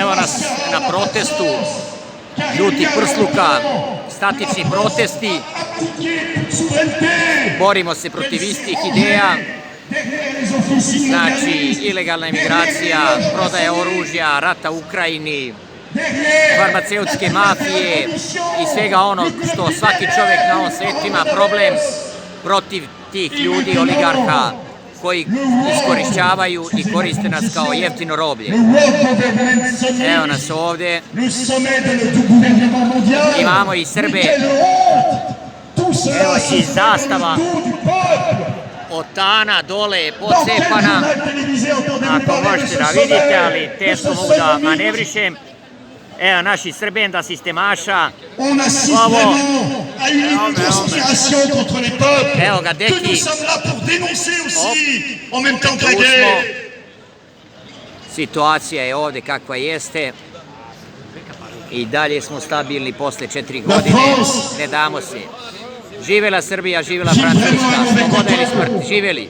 Evo nas na protestu žutih prsluka, statični protesti, borimo se protiv istih ideja, znači ilegalna imigracija, prodaja oružja, rata u Ukrajini, farmaceutske mafije i svega onog što svaki čovjek na ovom svijetu ima problem protiv tih ljudi, oligarha, koji iskorišćavaju i koriste nas kao jeftino roblje. Evo nas ovdje. Imamo i Srbe. Evo i zastava od Tana dole je pocepana. Ako možete da vidite, ali teško mogu da manevrišem. Evo naši Srbenda sistemaša. Ovo. Evo ga deki. Situacija je ovdje kakva jeste. I dalje smo stabilni posle 4 godine. Ne damo se. Živela Srbija, živela Francuska. Sloboda ili smrt. Živeli.